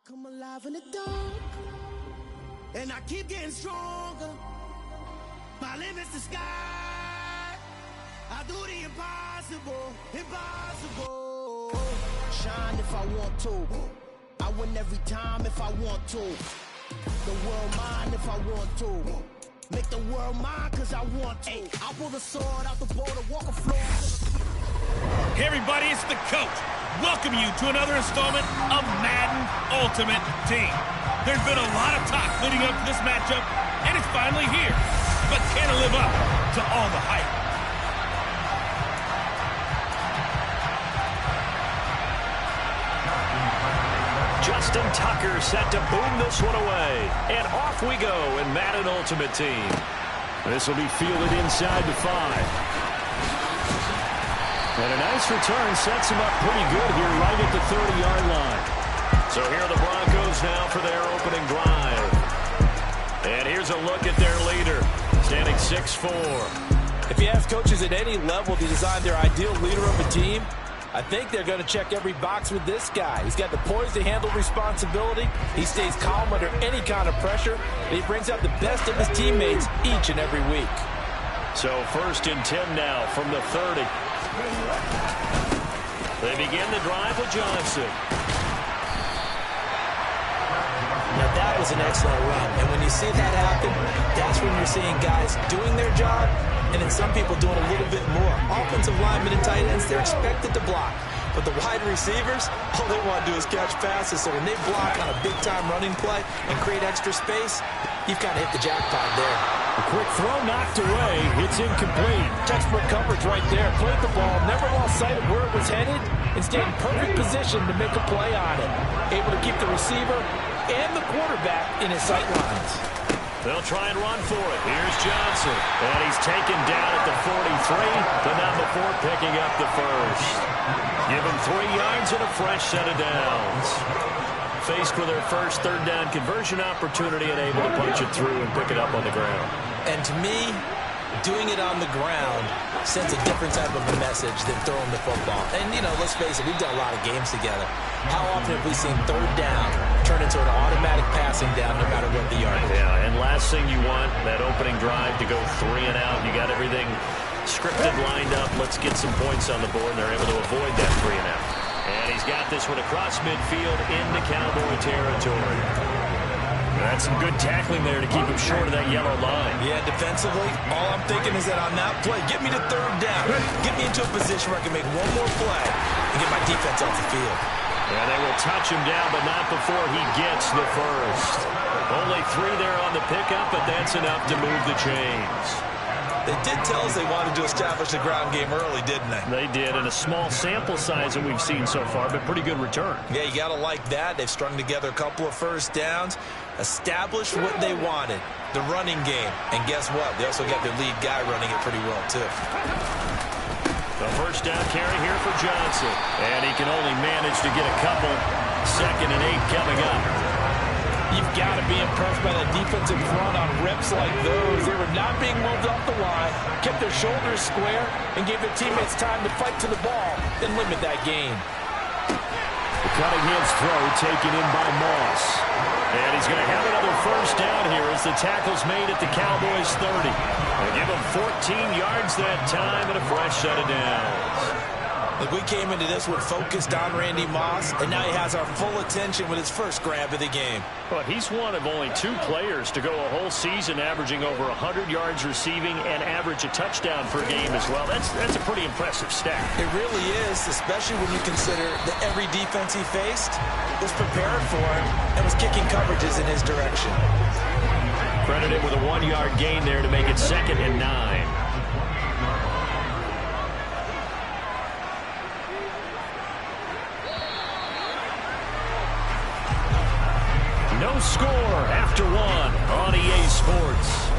Come alive in the dark, and I keep getting stronger. My limit's the sky. I do the impossible, impossible. Shine if I want to. I win every time if I want to. The world mine if I want to. Make the world mine cause I want to. I'll pull the sword out the border, walk a floor. Hey everybody, it's the coach. Welcome you to another installment of Madden Ultimate Team. There's been a lot of talk leading up to this matchup, and it's finally here. But can it live up to all the hype? Justin Tucker set to boom this one away. And off we go in Madden Ultimate Team. This will be fielded inside the 5. And a nice return sets him up pretty good here right at the 30-yard line. So here are the Broncos now for their opening drive. And here's a look at their leader, standing 6'4". If you ask coaches at any level to design their ideal leader of a team, I think they're going to check every box with this guy. He's got the poise to handle responsibility. He stays calm under any kind of pressure. And he brings out the best of his teammates each and every week. So 1st and 10 now from the 30. They begin the drive with Johnson. Now that was an excellent run. And when you see that happen, that's when you're seeing guys doing their job and then some people doing a little bit more. Offensive linemen and tight ends, they're expected to block. But the wide receivers, all they want to do is catch passes. So when they block on a big-time running play and create extra space, you've kind of hit the jackpot there. A quick throw knocked away. It's incomplete. Textbook coverage right there. Played the ball, never lost sight of where it was headed, and stayed in perfect position to make a play on it. Able to keep the receiver and the quarterback in his sight lines. They'll try and run for it. Here's Johnson. And he's taken down at the 43, but not before picking up the first. Give him 3 yards and a fresh set of downs. Faced with their first 3rd down conversion opportunity and able to punch it through and pick it up on the ground. And to me, doing it on the ground sends a different type of a message than throwing the football. And, you know, let's face it, we've done a lot of games together. How often have we seen 3rd down turn into an automatic passing down no matter what the yard is? Yeah, and last thing you want, that opening drive to go 3 and out. You got everything scripted, lined up. Let's get some points on the board, and they're able to avoid that 3 and out. And he's got this one across midfield into Cowboy territory. That's some good tackling there to keep him short of that yellow line. Yeah, defensively, all I'm thinking is that on that play, get me to 3rd down. Get me into a position where I can make one more play and get my defense off the field. Yeah, they will touch him down, but not before he gets the first. Only 3 there on the pickup, but that's enough to move the chains. They did tell us they wanted to establish the ground game early, didn't they? They did, and a small sample size that we've seen so far, but pretty good return. Yeah, you got to like that. They've strung together a couple of first downs, established what they wanted, the running game. And guess what? They also got their lead guy running it pretty well, too. The first down carry here for Johnson. And he can only manage to get a couple. 2nd and 8 coming up. You've got to be impressed by that defensive front on reps like those. They were not being moved off the line, kept their shoulders square, and gave their teammates time to fight to the ball and limit that gain. The Cunningham's throw taken in by Moss. And he's going to have another first down here as the tackle's made at the Cowboys' 30. They give him 14 yards that time and a fresh set of downs. Look, we came into this one focused on Randy Moss, and now he has our full attention with his first grab of the game. But he's one of only 2 players to go a whole season averaging over 100 yards receiving and average a touchdown per game as well. That's a pretty impressive stat. It really is, especially when you consider that every defense he faced was prepared for him and was kicking coverages in his direction. Credited with a 1-yard gain there to make it 2nd and 9. No score after 1 on EA Sports.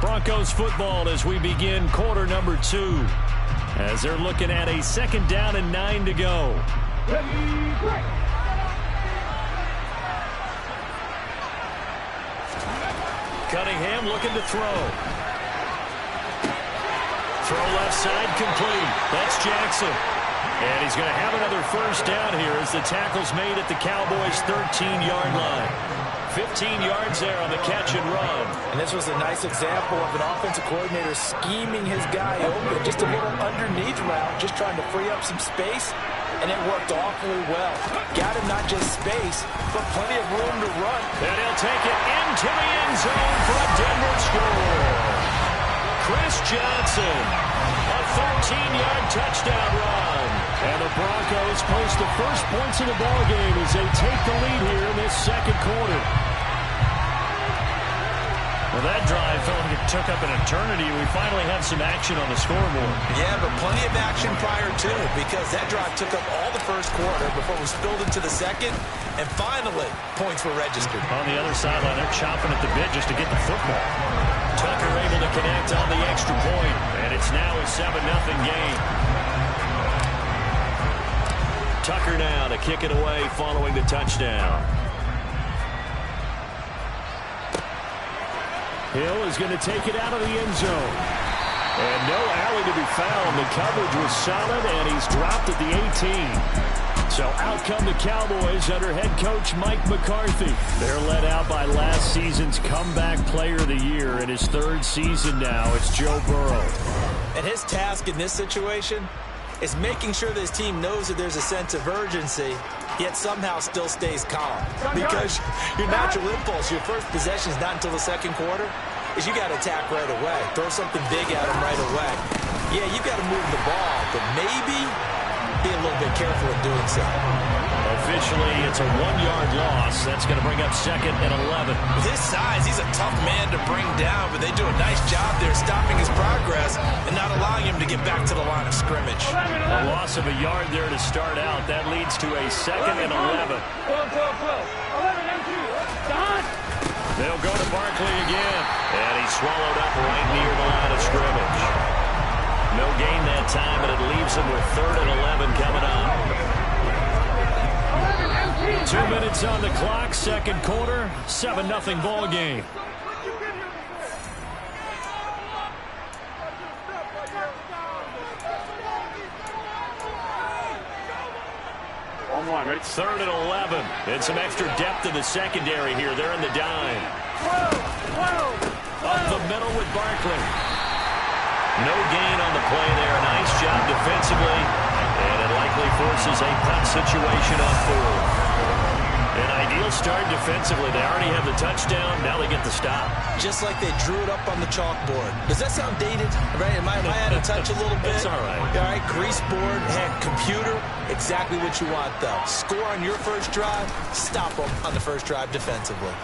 Broncos football as we begin quarter number 2. As they're looking at a 2nd down and 9 to go. Cunningham looking to throw. Throw left side complete. That's Jackson. And he's going to have another first down here as the tackle's made at the Cowboys' 13-yard line. 15 yards there on the catch and run. And this was a nice example of an offensive coordinator scheming his guy open. Just a little underneath route, just trying to free up some space, and it worked awfully well. Got him not just space, but plenty of room to run. And he'll take it into the end zone for a Denver score. Chris Johnson, a 13-yard touchdown run. And the Broncos post the first points in the ballgame as they take the lead here in this second quarter. Well, that drive felt like it took up an eternity. We finally have some action on the scoreboard. Yeah, but plenty of action prior to, because that drive took up all the first quarter before it was spilled into the second, and finally, points were registered. On the other sideline, they're chomping at the bit just to get the football. Tucker able to connect on the extra point, and it's now a 7-0 game. Tucker now to kick it away following the touchdown. Hill is going to take it out of the end zone. And no alley to be found. The coverage was solid, and he's dropped at the 18. So out come the Cowboys under head coach Mike McCarthy. They're led out by last season's comeback player of the year. In his third season now, it's Joe Burrow. And his task in this situation is making sure that his team knows that there's a sense of urgency, yet somehow still stays calm. Because your natural impulse, your first possession is not until the second quarter, is you got to attack right away. Throw something big at him right away. Yeah, you got to move the ball, but maybe be a little bit careful in doing so. Officially, it's a 1-yard loss. That's going to bring up 2nd and 11. With his size, he's a tough man to bring down, but they do a nice job there stopping his progress and not allowing him to get back to the line of scrimmage. A loss of a yard there to start out. That leads to a 2nd and 11. They'll go to Barkley again. And he's swallowed up right near the line of scrimmage. No gain that time, and it leaves him with 3rd and 11 coming up. 2 minutes on the clock, second quarter, 7-0 ball game. It's 3rd and 11. And some extra depth in the secondary here. They're in the dime. Up the middle with Barkley. No gain on the play there. Nice job defensively. And it likely forces a punt situation on 4th. An ideal start defensively. They already have the touchdown. Now they get the stop. Just like they drew it up on the chalkboard. Does that sound dated? Right? Am I out of touch a little bit? It's all right. All right, grease board, head, computer. Exactly what you want, though. Score on your first drive. Stop them on the first drive defensively.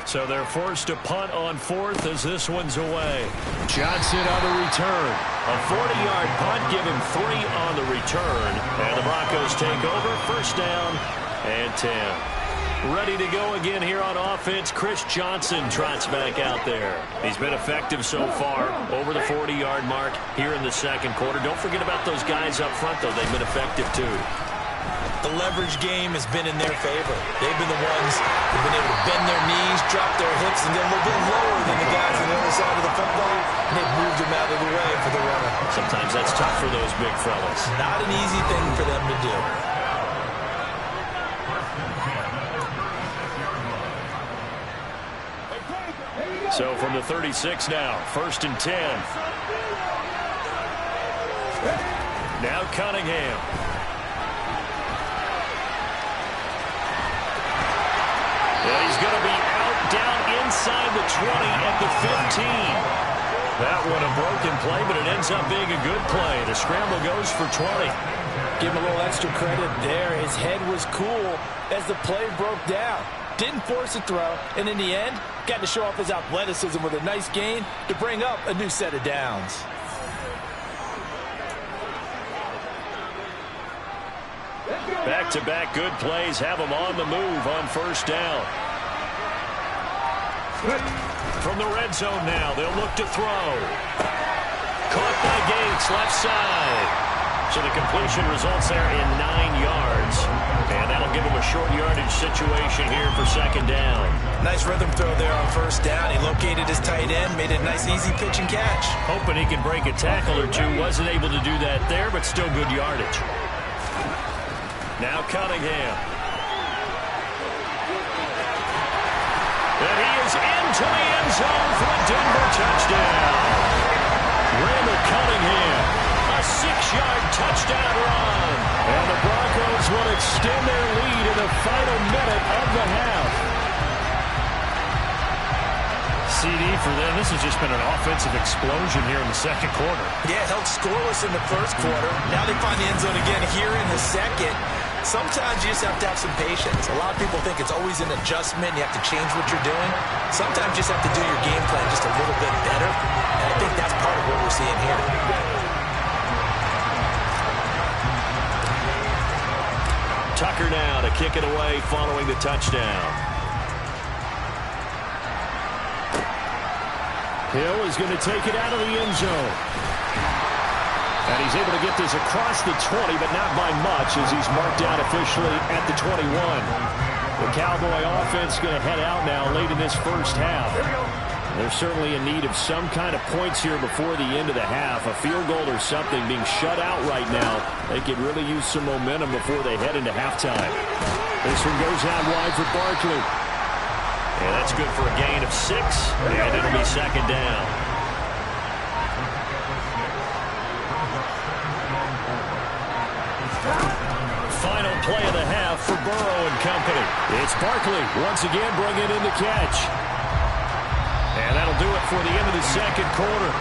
So they're forced to punt on 4th as this one's away. Johnson on the return. A 40-yard punt, give him 3 on the return. And the Broncos take over, first down and 10. Ready to go again here on offense. Chris Johnson trots back out there. He's been effective so far, over the 40-yard mark here in the second quarter. Don't forget about those guys up front, though. They've been effective, too. The leverage game has been in their favor. They've been the ones who've been able to bend their knees, drop their hips, and get a little bit lower than the guys on the other side of the football, and they've moved them out of the way for the runner. Sometimes that's tough for those big fellas. Not an easy thing for them to do. So from the 36 now, 1st and 10. Now Cunningham. And he's going to be out down inside the 20 at the 15. That one a broken play, but it ends up being a good play. The scramble goes for 20. Give him a little extra credit there. His head was cool as the play broke down. Didn't force a throw, and in the end, got to show off his athleticism with a nice gain to bring up a new set of downs. Back-to-back good plays have him on the move on first down. From the red zone now, they'll look to throw. Caught by Gates, left side. So the completion results there in 9 yards. And that'll give him a short yardage situation here for second down. Nice rhythm throw there on first down. He located his tight end, made it a nice easy pitch and catch. Hoping he can break a tackle or two. Wasn't able to do that there, but still good yardage. Now Cunningham. And he is into the end zone for a Denver touchdown. Randall Cunningham, a 6-yard touchdown run. And the Broncos will extend their lead in the final minute of the half. CD for them. This has just been an offensive explosion here in the second quarter. Yeah, held scoreless in the first quarter. Now they find the end zone again here in the second. Sometimes you just have to have some patience. A lot of people think it's always an adjustment. You have to change what you're doing. Sometimes you just have to do your game plan just a little bit better. And I think that's part of what we're seeing here. Tucker now to kick it away following the touchdown. Hill is going to take it out of the end zone. And he's able to get this across the 20, but not by much as he's marked down officially at the 21. The Cowboy offense going to head out now late in this first half. They're certainly in need of some kind of points here before the end of the half. A field goal or something being shut out right now. They could really use some momentum before they head into halftime. This one goes out wide for Barkley. And that's good for a gain of 6, and it'll be second down. Final play of the half for Burrow and company. It's Barkley once again bringing in the catch. And that'll do it for the end of the second quarter.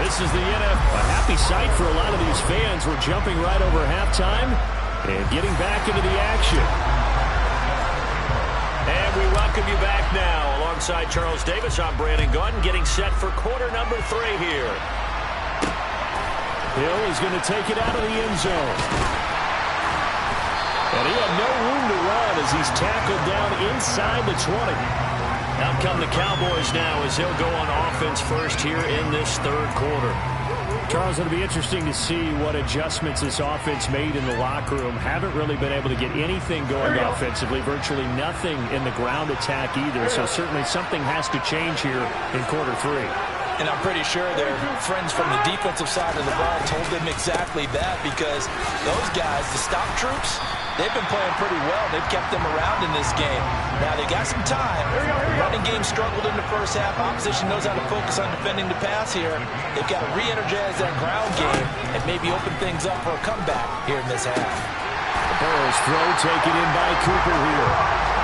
This is the NFL. A happy sight for a lot of these fans. We're jumping right over halftime and getting back into the action. And we welcome you back now. Alongside Charles Davis, I'm Brandon Gaudin, getting set for quarter number 3 here. Hill is going to take it out of the end zone. And he had no room to run as he's tackled down inside the 20. Out come the Cowboys now as he'll go on offense first here in this third quarter. Charles, it'll be interesting to see what adjustments this offense made in the locker room. Haven't really been able to get anything going offensively, virtually nothing in the ground attack either. So certainly something has to change here in quarter 3. And I'm pretty sure their friends from the defensive side of the ball told them exactly that, because those guys, the stop troops, they've been playing pretty well. They've kept them around in this game. Now, they got some time. The running game struggled in the first half. Opposition knows how to focus on defending the pass here. They've got to re-energize that ground game and maybe open things up for a comeback here in this half. Burrow's throw taken in by Cooper here.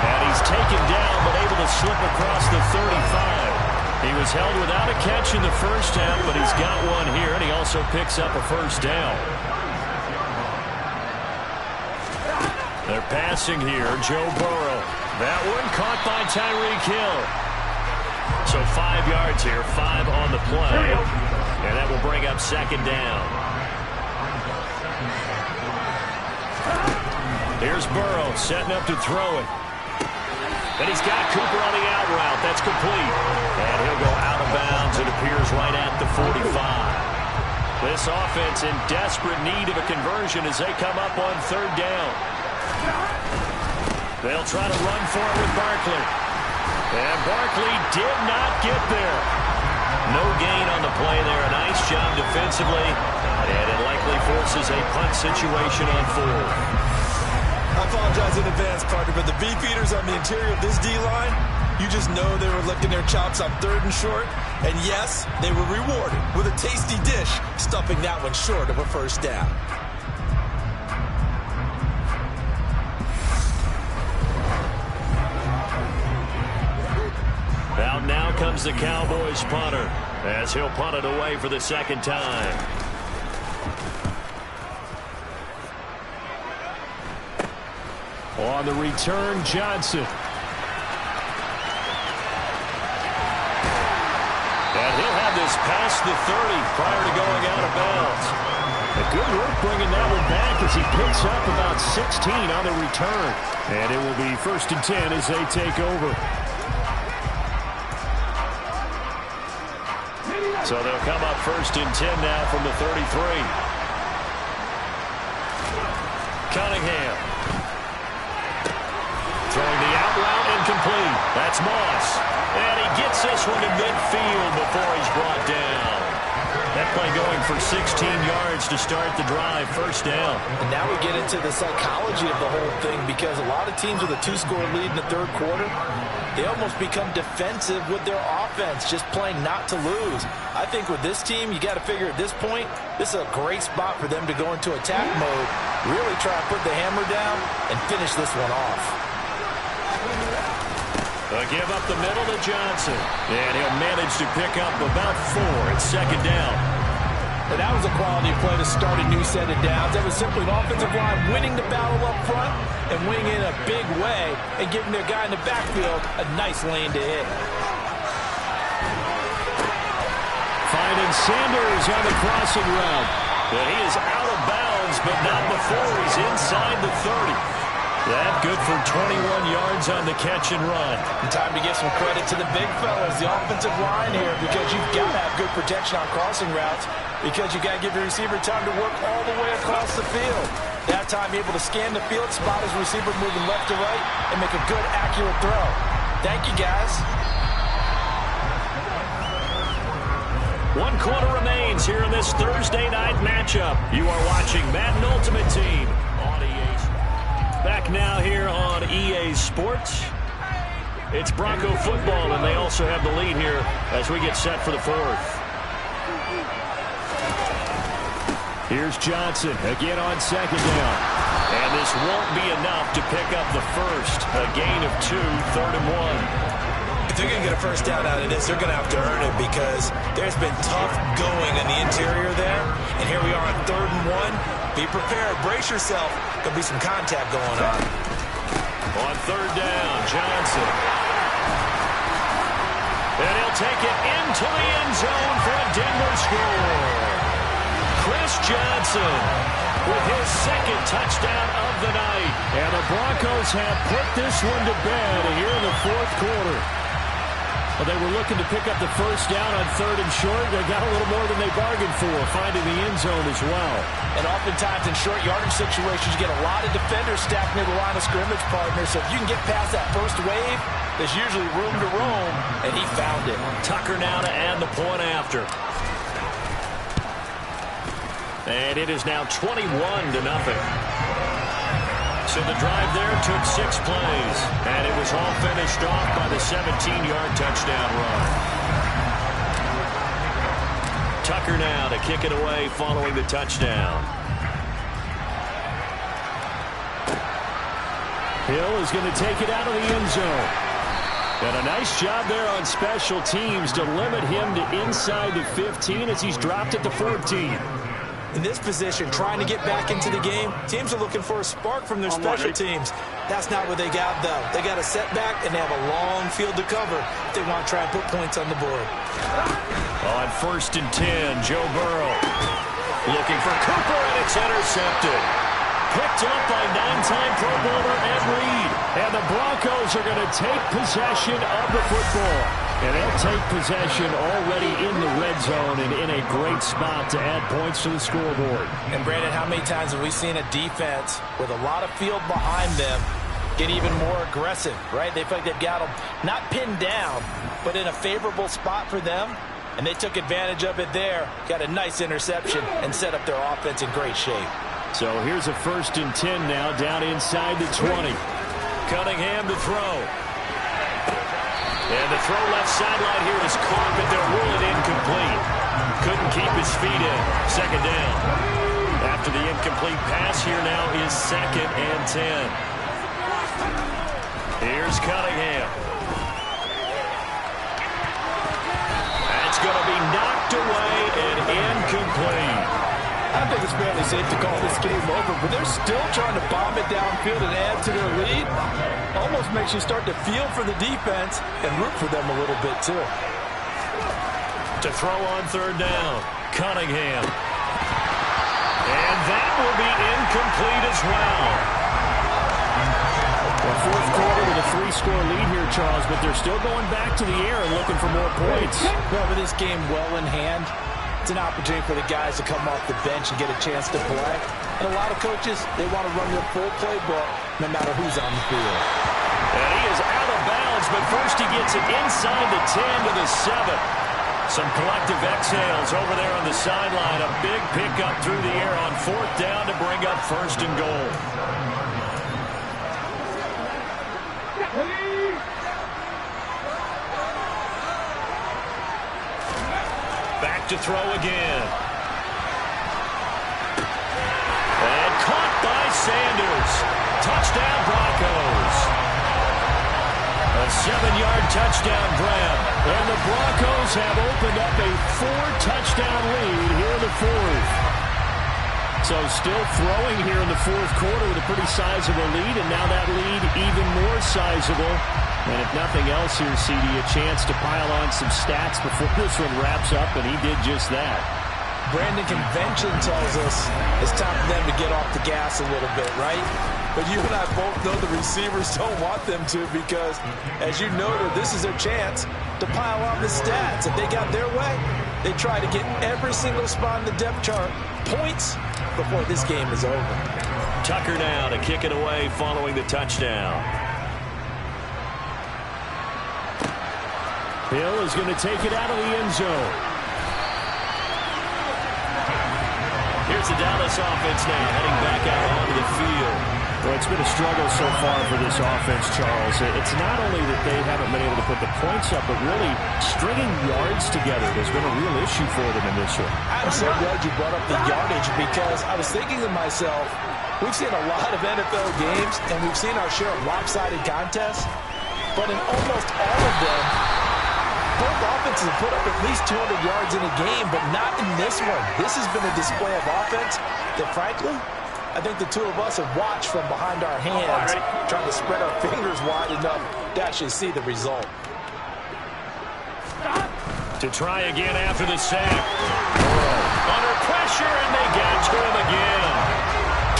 And he's taken down but able to slip across the 35. He was held without a catch in the first half, but he's got one here, and he also picks up a first down. They're passing here, Joe Burrow. That one caught by Tyreek Hill. So 5 yards here, 5 on the play. And that will bring up second down. Here's Burrow setting up to throw it. And he's got Cooper on the out route. That's complete. And he'll go out of bounds. It appears right at the 45. This offense in desperate need of a conversion as they come up on third down. They'll try to run for it with Barkley. And Barkley did not get there. No gain on the play there. A nice job defensively. And it likely forces a punt situation on 4th. I apologize in advance, partner, but the beefeaters on the interior of this D-line, you just know they were licking their chops on 3rd and short. And yes, they were rewarded with a tasty dish, stuffing that one short of a first down. Out now comes the Cowboys punter as he'll punt it away for the second time. On the return, Johnson. And he'll have this past the 30 prior to going out of bounds. A good work bringing that one back as he picks up about 16 on the return. And it will be 1st and 10 as they take over. So they'll come up 1st and 10 now from the 33. Cunningham. Throwing the out route incomplete. That's Moss. And he gets this one to midfield before he's brought down. That play going for 16 yards to start the drive, first down. And now we get into the psychology of the whole thing, because a lot of teams with a 2-score lead in the third quarter, they almost become defensive with their offense, just playing not to lose. I think with this team, you got to figure at this point, this is a great spot for them to go into attack mode, really try to put the hammer down and finish this one off. A give up the middle to Johnson. And he'll manage to pick up about 4 at second down. And that was a quality play to start a new set of downs. That was simply an offensive line winning the battle up front and winning in a big way and giving their guy in the backfield a nice lane to hit. Finding Sanders on the crossing route. And he is out of bounds, but not before he's inside the 30. That good for 21 yards on the catch and run. And time to give some credit to the big fellas, the offensive line here, because you've got to have good protection on crossing routes, because you've got to give the receiver time to work all the way across the field. That time able to scan the field, spot his receiver moving left to right, and make a good, accurate throw. Thank you, guys. 1 quarter remains here in this Thursday night matchup. You are watching Madden Ultimate Team on EA. Back now here on EA Sports. It's Bronco football, and they also have the lead here as we get set for the 4th. Here's Johnson again on second down. And this won't be enough to pick up the first. A gain of 2, 3rd and 1. If they're going to get a first down out of this, they're going to have to earn it, because there's been tough going in the interior there. And here we are on 3rd and 1. Be prepared. Brace yourself. Going to be some contact going on. On 3rd down, Johnson. And he'll take it into the end zone for a Denver score. Chris Johnson with his 2nd touchdown of the night. And the Broncos have put this one to bed here in the 4th quarter. Well, they were looking to pick up the first down on 3rd and short. They got a little more than they bargained for, finding the end zone as well. And oftentimes in short yardage situations, you get a lot of defenders stacked near the line of scrimmage, partner. So if you can get past that first wave, there's usually room to roam, and he found it. Tucker now to add the point after. And it is now 21-0. So the drive there took 6 plays, and it was all finished off by the 17-yard touchdown run. Tucker now to kick it away following the touchdown. Hill is going to take it out of the end zone. And a nice job there on special teams to limit him to inside the 15 as he's dropped at the 14. In this position, trying to get back into the game, teams are looking for a spark from their special teams. That's not what they got, though. They got a setback, and they have a long field to cover if they want to try and put points on the board. On 1st and 10, Joe Burrow looking for Cooper, and it's intercepted. Picked up by 9-time Pro Bowler Ed Reed. And the Broncos are going to take possession of the football. And they'll take possession already in the red zone and in a great spot to add points to the scoreboard. And, Brandon, how many times have we seen a defense with a lot of field behind them get even more aggressive, right? They feel like they've got them not pinned down, but in a favorable spot for them. And they took advantage of it there, got a nice interception, and set up their offense in great shape. So here's a 1st and 10 now, down inside the 20. Cunningham to throw. And the throw left sideline here is caught, but they'll rule it incomplete. Couldn't keep his feet in. 2nd down. After the incomplete pass, here now is 2nd and 10. Here's Cunningham. That's going to be knocked away and incomplete. I think it's fairly safe to call this game over, but they're still trying to bomb it downfield and add to their lead. Almost makes you start to feel for the defense and root for them a little bit, too. To throw on 3rd down, Cunningham. And that will be incomplete as well. Well, 4th quarter with a 3-score lead here, Charles, but they're still going back to the air and looking for more points. Well, with this game well in hand, it's an opportunity for the guys to come off the bench and get a chance to play. And a lot of coaches, they want to run their full playbook no matter who's on the field. And he is out of bounds, but first he gets it inside the 10 to the 7. Some collective exhales over there on the sideline. A big pickup through the air on 4th down to bring up 1st and goal. Back to throw again. And caught by Sanders. Touchdown Broncos. A 7-yard touchdown grab. And the Broncos have opened up a 4-touchdown lead here in the 4th. So still throwing here in the 4th quarter with a pretty sizable lead, and now that lead even more sizable. And if nothing else here, CD, a chance to pile on some stats before this one wraps up, and he did just that. Brandon, convention tells us it's time for them to get off the gas a little bit, right? But you and I both know the receivers don't want them to because, as you noted, this is their chance to pile on the stats. If they got their way, they try to get every single spot in the depth chart points before this game is over. Tucker now to kick it away following the touchdown. Hill is going to take it out of the end zone. Here's the Dallas offense now, heading back out onto the field. Well, it's been a struggle so far for this offense, Charles. It's not only that they haven't been able to put the points up, but really stringing yards together has been a real issue for them in this one. I'm so glad you brought up the yardage because I was thinking to myself, we've seen a lot of NFL games, and we've seen our share of lopsided contests, but in almost all of them, both offenses have put up at least 200 yards in a game, but not in this one. This has been a display of offense that, frankly, I think the two of us have watched from behind our hands, trying to spread our fingers wide enough to actually see the result. To try again after the sack. Under pressure, and they got to him again.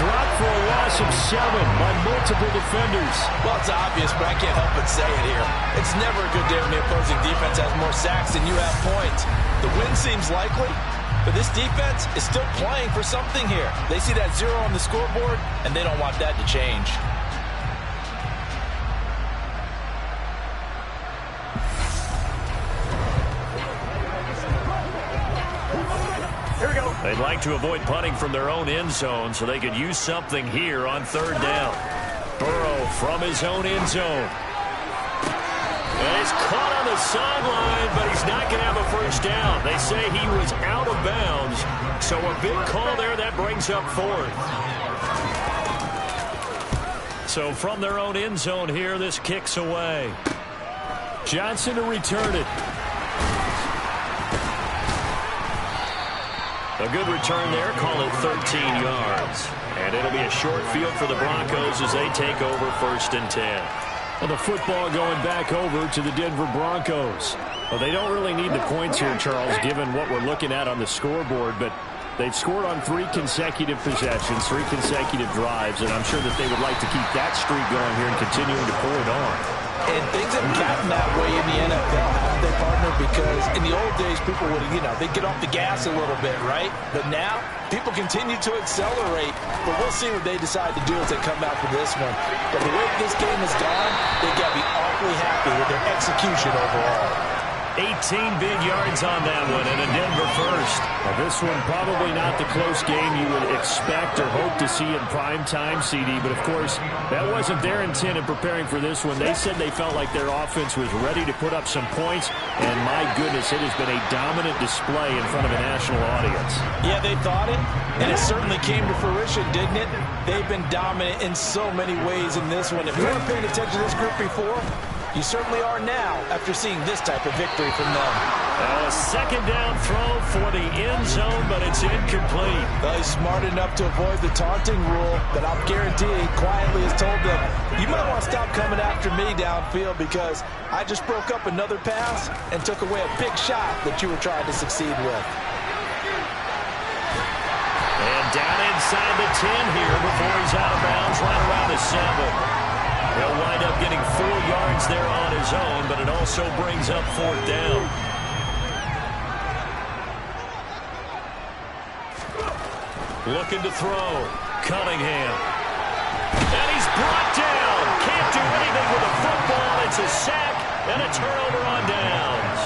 Dropped for a loss of 7 by multiple defenders. Well, it's obvious, but I can't help but say it here. It's never a good day when the opposing defense has more sacks than you have points. The win seems likely, but this defense is still playing for something here. They see that 0 on the scoreboard, and they don't want that to change. They'd like to avoid punting from their own end zone so they could use something here on 3rd down. Burrow from his own end zone. And it's caught on the sideline, but he's not going to have a 1st down. They say he was out of bounds, so a big call there that brings up 4th. So from their own end zone here, this kicks away. Johnson to return it. A good return there, call it 13 yards. And it'll be a short field for the Broncos as they take over 1st and 10. Well, the football going back over to the Denver Broncos. Well, they don't really need the points here, Charles, given what we're looking at on the scoreboard, but they've scored on 3 consecutive possessions, 3 consecutive drives, and I'm sure that they would like to keep that streak going here and continuing to pour it on. And things have gotten that way in the NFL, haven't they, partner? Because in the old days, people would, they'd get off the gas a little bit, right? But now, people continue to accelerate. But we'll see what they decide to do as they come out for this one. But the way this game has gone, they've got to be awfully happy with their execution overall. 18 big yards on that one, and a Denver first. Now, this one probably not the close game you would expect or hope to see in prime time, CD, but of course, that wasn't their intent in preparing for this one. They said they felt like their offense was ready to put up some points, and my goodness, it has been a dominant display in front of a national audience. Yeah, they thought it, and it certainly came to fruition, didn't it? They've been dominant in so many ways in this one. If you weren't paying attention to this group before, you certainly are now after seeing this type of victory from them. A 2nd down throw for the end zone, but it's incomplete. Well, he's smart enough to avoid the taunting rule, but I'll guarantee he quietly has told them, you might want to stop coming after me downfield because I just broke up another pass and took away a big shot that you were trying to succeed with. And down inside the 10 here before he's out of bounds, right around the 7. He'll wind up getting 4 yards there on his own, but it also brings up 4th down. Looking to throw. Cunningham. And he's brought down. Can't do anything with the football. It's a sack and a turnover on downs.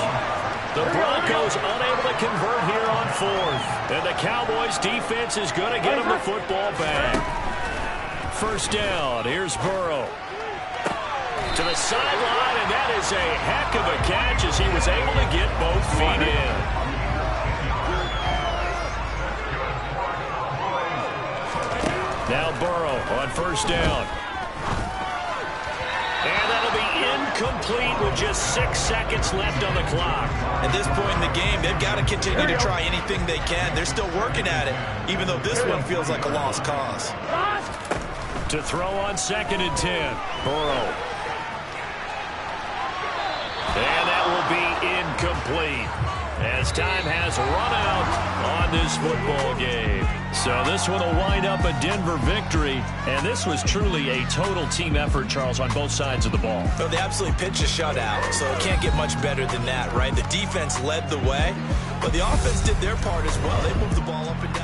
The the Broncos unable to convert here on fourth. And the Cowboys defense is going to get them the football back. First down, here's Burrow. To the sideline, and that is a heck of a catch as he was able to get both feet in. Now Burrow on first down. And that'll be incomplete with just 6 seconds left on the clock. At this point in the game, they've got to continue to try anything they can. They're still working at it, even though this one feels like a lost cause. To throw on 2nd and 10, Burrow. And that will be incomplete as time has run out on this football game. So this one will wind up a Denver victory, and this was truly a total team effort, Charles, on both sides of the ball. So they absolutely pitched a shutout, so it can't get much better than that, right? The defense led the way, but the offense did their part as well. They moved the ball up and down.